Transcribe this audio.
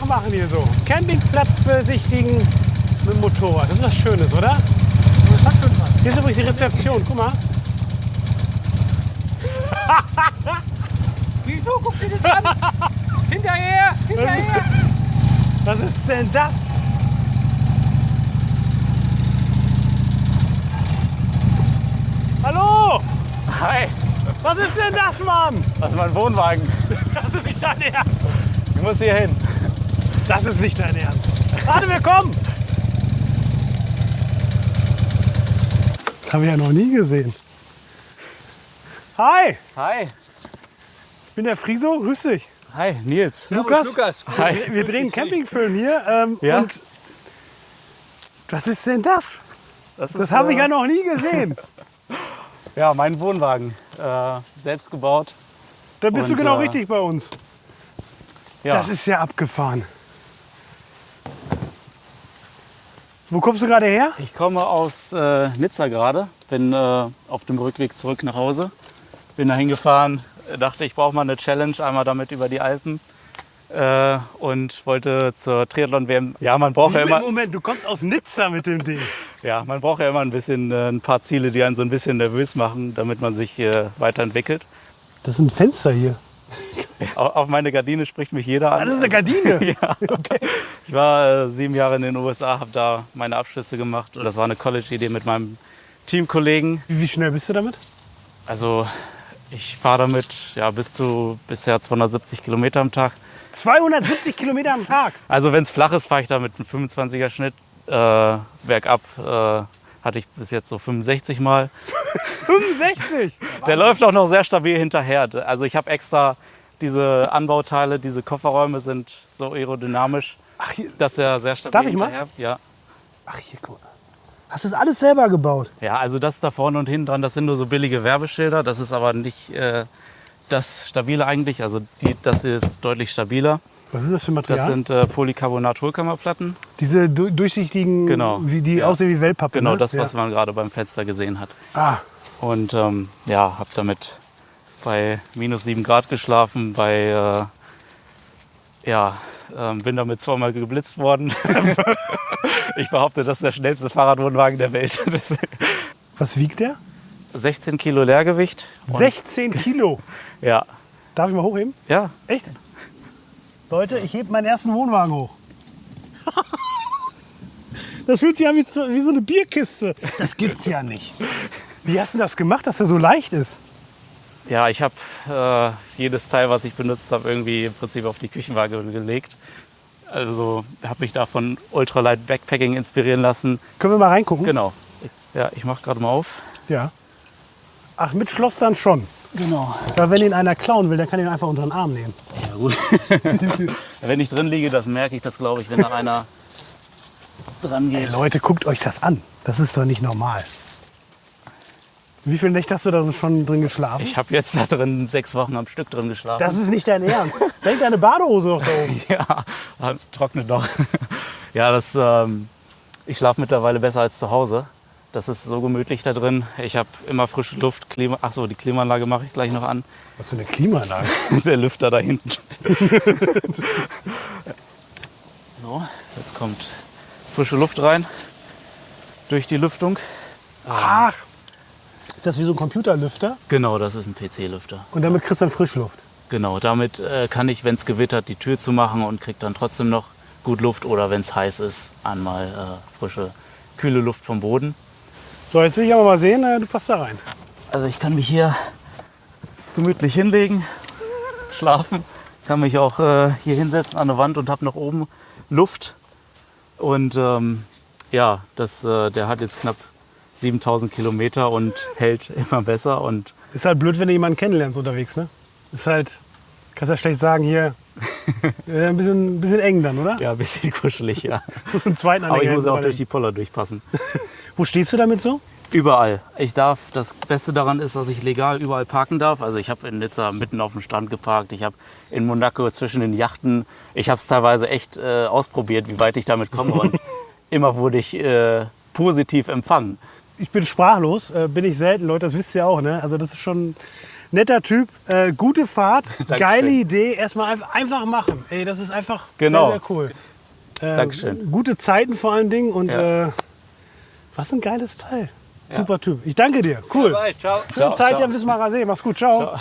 Tag machen hier so. Campingplatz besichtigen mit dem Motorrad. Das ist was Schönes, oder? Das hat schon was. Hier ist übrigens die Rezeption. Guck mal. Wieso? Guck dir das an! Hinterher! Hinterher! Was ist denn das? Hallo! Hi, Was ist denn das, Mann? das ist mein Wohnwagen. Das ist nicht dein Ernst. Ich muss hier hin. Das ist nicht dein Ernst. Warte, wir kommen. Das habe ich ja noch nie gesehen. Hi, Hi. ich bin der Friso. Grüß dich. Hi, Nils. Lukas. Hi. Wir drehen einen Campingfilm hier. Ja? Und was ist denn das? Das Das habe ich ja noch nie gesehen. Ja, mein Wohnwagen. Selbst gebaut. Da bist du Und, genau richtig bei uns. Ja. Das ist ja abgefahren. Wo kommst du gerade her? Ich komme aus Nizza gerade. Bin auf dem Rückweg zurück nach Hause. Bin da hingefahren. Dachte, ich brauche mal eine Challenge. Einmal damit über die Alpen. Und wollte zur Triathlon-WM. Ja, man braucht ja immer. Moment, du kommst aus Nizza mit dem Ding. Ja, man braucht ja immer ein bisschen ein paar Ziele, die einen so ein bisschen nervös machen, damit man sich weiterentwickelt. Das ist ein Fenster hier. Auf meine Gardine spricht mich jeder an. Das ist eine Gardine. Ja. Okay. Ich war 7 Jahre in den USA, habe da meine Abschlüsse gemacht. Und das war eine College-Idee mit meinem Teamkollegen. Wie schnell bist du damit? Also ich fahre damit ja, bis zu bisher 270 Kilometer am Tag. 270 Kilometer am Tag. Also wenn es flach ist, fahre ich da mit einem 25er Schnitt. Bergab hatte ich bis jetzt so 65 Mal. 65. Der läuft auch noch sehr stabil hinterher. Also ich habe extra diese Anbauteile, diese Kofferräume sind so aerodynamisch, Ach, hier, dass er sehr stabil Darf ich mal? hinterher. Ja. ach, hier, guck mal. Hast du das alles selber gebaut? Ja, also das da vorne und hinten dran, das sind nur so billige Werbeschilder. Das ist aber nicht das Stabile eigentlich. Also das ist deutlich stabiler. Was ist das für Material? Das sind Polycarbonat-Hohlkammerplatten. Diese durchsichtigen, Genau. die Ja. aussehen wie Wellpappe. Genau ne? das, was ja. man gerade beim Fenster gesehen hat. Ah, Und ja, habe damit bei -7 Grad geschlafen, bin damit 2-mal geblitzt worden. Ich behaupte, das ist der schnellste Fahrradwohnwagen der Welt. was wiegt der? 16 Kilo Leergewicht. Und, 16 Kilo. Ja, Darf ich mal hochheben? ja. Echt? Leute, ich hebe meinen ersten Wohnwagen hoch. Das fühlt sich an wie so eine Bierkiste. Das gibt's ja nicht. Wie hast du das gemacht, dass er so leicht ist? Ja, ich habe jedes Teil, was ich benutzt habe, irgendwie im Prinzip auf die Küchenwaage gelegt. Also habe mich da von Ultralight Backpacking inspirieren lassen. Können wir mal reingucken? Genau. Ja, ich mache gerade mal auf. Ja. Ach, mit Schloss dann schon. Genau. Weil wenn ihn einer klauen will, dann kann ihn einfach unter den Arm nehmen. Ja, gut. Wenn ich drin liege, das merke ich das, glaube ich, wenn da einer dran Ey, geht. Leute, guckt euch das an. Das ist doch nicht normal. Wie viele Nächte hast du da schon drin geschlafen? Ich habe jetzt da drin 6 Wochen am Stück drin geschlafen. Das ist nicht dein Ernst. Denk deine Badehose noch da oben. Ja, trocknet noch. Ja, ich schlafe mittlerweile besser als zu Hause. Das ist so gemütlich da drin. Ich habe immer frische Luft. Achso, die Klimaanlage mache ich gleich noch an. Was für eine Klimaanlage. Der Lüfter da hinten. So, jetzt kommt frische Luft rein. Durch die Lüftung. Ach, ist das wie so ein Computerlüfter? Genau, das ist ein PC-Lüfter. Und damit kriegst du dann Frischluft. Genau, damit kann ich, wenn es gewittert, die Tür zumachen und kriege dann trotzdem noch gut Luft. Oder wenn es heiß ist, einmal frische, kühle Luft vom Boden. So, jetzt will ich aber mal sehen, du passt da rein. Also ich kann mich hier gemütlich hinlegen, schlafen. Kann mich auch hier hinsetzen an der Wand und habe noch oben Luft. Und ja, der hat jetzt knapp 7000 Kilometer und hält immer besser. Und Ist halt blöd, wenn du jemanden kennenlernst unterwegs, ne? Ist halt, kannst ja schlecht sagen, hier, ein bisschen eng dann, oder? ja, ein bisschen kuschelig, ja. Muss einen zweiten Aber ich Anhänger muss auch hinten durch die Poller durchpassen. Wo stehst du damit so? Überall. Das Beste daran ist, dass ich legal überall parken darf. Also ich habe in Nizza mitten auf dem Strand geparkt. Ich habe in Monaco zwischen den Yachten. Ich habe es teilweise echt ausprobiert, wie weit ich damit komme. Und immer wurde ich positiv empfangen. Ich bin sprachlos, bin ich selten, Leute, das wisst ihr auch, ne? Also das ist schon netter Typ, gute Fahrt, Dankeschön. geile Idee. Erstmal einfach machen. Ey, das ist einfach Genau. sehr, sehr cool. Dankeschön. Gute Zeiten vor allen Dingen und Ja. was ein geiles Teil. Super Typ. Ich danke dir. Cool. Bye, ciao. Schöne Ciao, Zeit ciao. hier am Wismarer See. Mach's gut. Ciao. Ciao.